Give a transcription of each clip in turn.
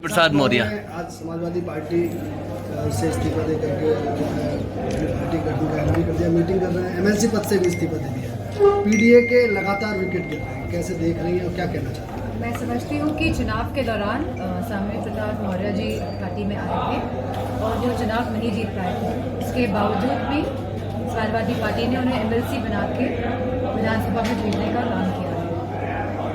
प्रसाद मौर्य आज समाजवादी पार्टी से इस्तीफा दे करके पार्टी गठन का ऐलान कर दिया, मीटिंग कर रहे हैं, एमएलसी पद से भी इस्तीफा दे दिया। पीडीए के लगातार विकेट गिर रहे हैं, कैसे देख रही हैं और क्या कहना चाहती हैं? मैं समझती हूँ कि चुनाव के दौरान स्वामी प्रसाद मौर्य जी पार्टी में आए थे और जो चुनाव नहीं जीत पाए थे, इसके बावजूद भी समाजवादी पार्टी ने उन्हें एमएलसी बना के विधानसभा में भेजने का काम किया है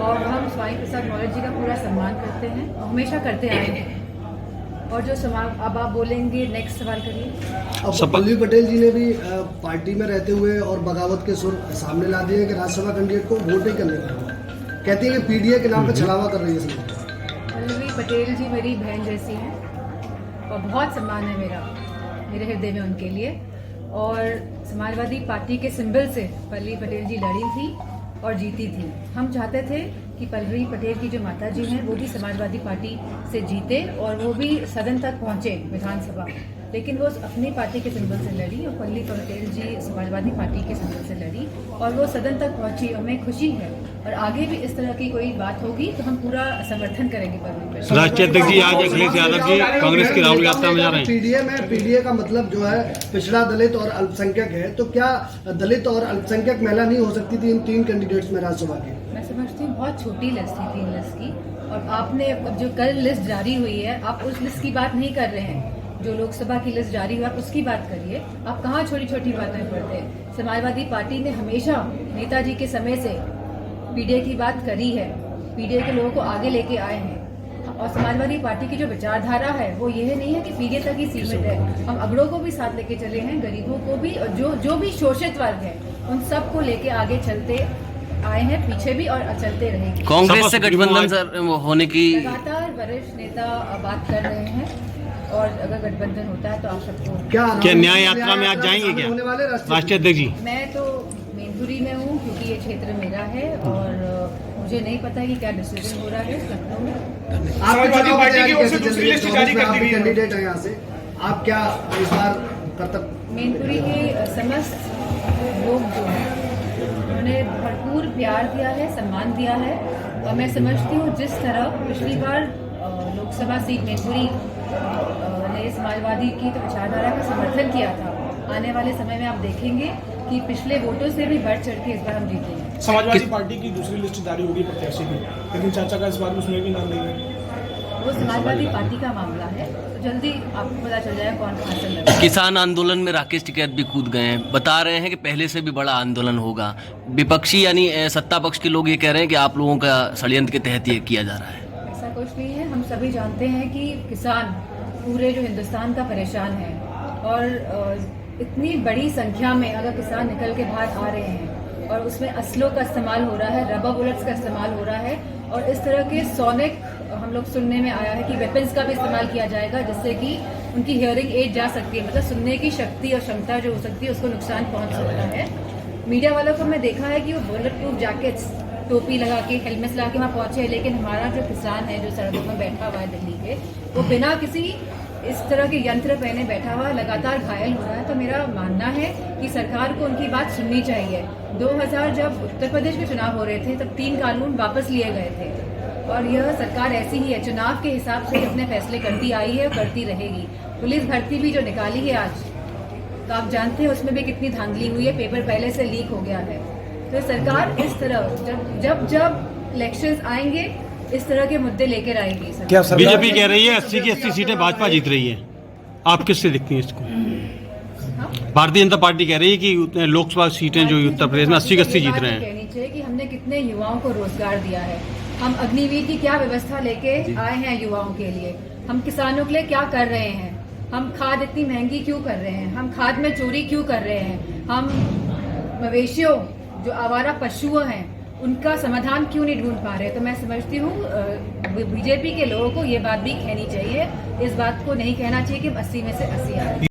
और हम स्वामी प्रसाद मौर्य जी का पूरा सम्मान करते हैं, हमेशा करते आए हैं। और जो सवाल अब आप बोलेंगे, नेक्स्ट सवाल करिए। अब पल्लवी पटेल जी ने भी पार्टी में रहते हुए और बगावत के सुर सामने ला दिए कि राज्यसभा कैंडिडेट को वोट ही करने का, कहती है कि पीडीए के नाम पर छलावा कर रही है। पल्लवी पटेल जी मेरी बहन जैसी हैं और बहुत सम्मान है मेरे हृदय में उनके लिए। और समाजवादी पार्टी के सिंबल से पल्लवी पटेल जी लड़ी थी और जीती थी। हम चाहते थे कि पल्लवी पटेल की जो माता जी हैं वो भी समाजवादी पार्टी से जीते और वो भी सदन तक पहुंचे विधानसभा, लेकिन वो अपनी पार्टी के सिंबल से लड़ी और पल्लवी पटेल जी समाजवादी पार्टी के सिंबल से लड़ी और वो सदन तक पहुंची। हमें खुशी है और आगे भी इस तरह की कोई बात होगी तो हम पूरा समर्थन करेंगे पल्लवी पटेल। राष्ट्रीय अध्यक्ष जी आज अखिलेश यादव जी कांग्रेस की राहुल यात्रा में जा रहे हैं। पीडीए का मतलब जो है पिछड़ा, दलित और अल्पसंख्यक है, तो क्या दलित और अल्पसंख्यक महिला नहीं हो सकती थी इन 3 कैंडिडेट्स में राज्यसभा के? मैं समझती हूँ बहुत छोटी लिस्ट थी 3 लिस्ट की, और आपने अब जो कल लिस्ट जारी हुई है आप उस लिस्ट की बात नहीं कर रहे हैं। जो लोकसभा की लिस्ट जारी हुई आप उसकी बात करिए। आप कहाँ छोटी छोटी बातें करते हैं? समाजवादी पार्टी ने हमेशा नेताजी के समय से पीडीए की बात करी है, पीडीए के लोगों को आगे लेके आए हैं। और समाजवादी पार्टी की जो विचारधारा है वो यह नहीं है कि पीडीए तक ही सीमित है, हम अगड़ों को भी साथ लेके चले हैं, गरीबों को भी, और जो भी शोषित वर्ग है उन सबको लेके आगे चलते आए हैं, पीछे भी और चलते रहेंगे। कांग्रेस से गठबंधन सर होने की लगातार वरिष्ठ नेता बात कर रहे हैं और अगर गठबंधन होता है तो आप सबको क्या न्याय यात्रा में आज जाएंगे क्या राष्ट्रीय अध्यक्ष जी? मैं तो मैनपुरी में हूँ क्योंकि ये क्षेत्र मेरा है और मुझे नहीं पता कि क्या डिसीजन हो रहा है लखनऊ में। समाजवादी पार्टी की ओर से दूसरी लिस्ट जारी कर दी गई है, कैंडिडेट है यहाँ से, आप क्या इस बार कर्तव्य? मैनपुरी के समस्त लोग जो हैं उन्होंने भरपूर प्यार दिया है, सम्मान दिया है और मैं समझती हूँ जिस तरह पिछली बार लोकसभा सीट मैनपुरी ने समाजवादी की तो विचारधारा का समर्थन किया था, आने वाले समय में आप देखेंगे कि पिछले वोटों से भी बढ़ चढ़ के इस बार हम जीतेंगे। समाजवादी पार्टी की दूसरी लिस्ट जारी होगी प्रत्याशी की, लेकिन चाचा का इस बार उसमें भी नाम नहीं है। वो समाजवादी पार्टी का मामला है, तो जल्दी आपको पता चल जाएगा कौन कहाँ से लड़ेगा। किसान आंदोलन में राकेश टिकैत भी कूद गए हैं, बता रहे हैं कि पहले से भी बड़ा आंदोलन होगा। विपक्षी यानी सत्ता पक्ष के लोग ये कह रहे हैं कि आप लोगों का षड्यंत्र के तहत ये किया जा रहा है। ऐसा कुछ नहीं है, हम सभी जानते हैं कि किसान पूरे जो हिंदुस्तान का परेशान है और इतनी बड़ी संख्या में अगर किसान निकल के बाहर आ रहे हैं और उसमें असलों का इस्तेमाल हो रहा है, रबर बुलेट्स का इस्तेमाल हो रहा है और इस तरह के सोनिक हम लोग सुनने में आया है कि वेपन्स का भी इस्तेमाल किया जाएगा जिससे कि उनकी हियरिंग एड जा सकती है, मतलब सुनने की शक्ति और क्षमता जो हो सकती है उसको नुकसान पहुंच सकता है। मीडिया वालों को मैं देखा है कि वो बुलेट प्रूफ जैकेट्स, टोपी लगा के, हेलमेट्स लगा के वहाँ पहुंचे, लेकिन हमारा जो किसान है जो सड़कों पर बैठा हुआ है दिल्ली के, वो बिना किसी इस तरह के यंत्र पहने बैठा हुआ लगातार घायल हो रहा है। तो मेरा मानना है कि सरकार को उनकी बात सुननी चाहिए। 2000 जब उत्तर प्रदेश में चुनाव हो रहे थे तब 3 कानून वापस लिए गए थे और यह सरकार ऐसी ही है, चुनाव के हिसाब से अपने फैसले करती आई है और करती रहेगी। पुलिस भर्ती भी जो निकाली है आज, तो आप जानते हैं उसमें भी कितनी धांधली हुई है, पेपर पहले से लीक हो गया है। तो सरकार इस तरह जब इलेक्शंस आएंगे इस तरह के मुद्दे लेकर आएगी। क्या बीजेपी कह रही है 80 की 80 सीटें भाजपा जीत रही है, आप किससे देखती हैं इसको? भारतीय जनता पार्टी कह रही है कि लोकसभा सीटें जो उत्तर प्रदेश में 80 की 80 जीत रहे हैं। कहनी चाहिए कि हमने कितने युवाओं को रोजगार दिया है, हम अग्निवीर की क्या व्यवस्था लेके आए हैं युवाओं के लिए, हम किसानों के लिए क्या कर रहे हैं, हम खाद इतनी महंगी क्यों कर रहे हैं, हम खाद में चोरी क्यों कर रहे हैं, हम मवेशियों जो आवारा पशु हैं उनका समाधान क्यों नहीं ढूंढ पा रहे। तो मैं समझती हूँ बीजेपी के लोगों को ये बात भी कहनी चाहिए, इस बात को नहीं कहना चाहिए कि 80 में से 80 आ रहे हैं।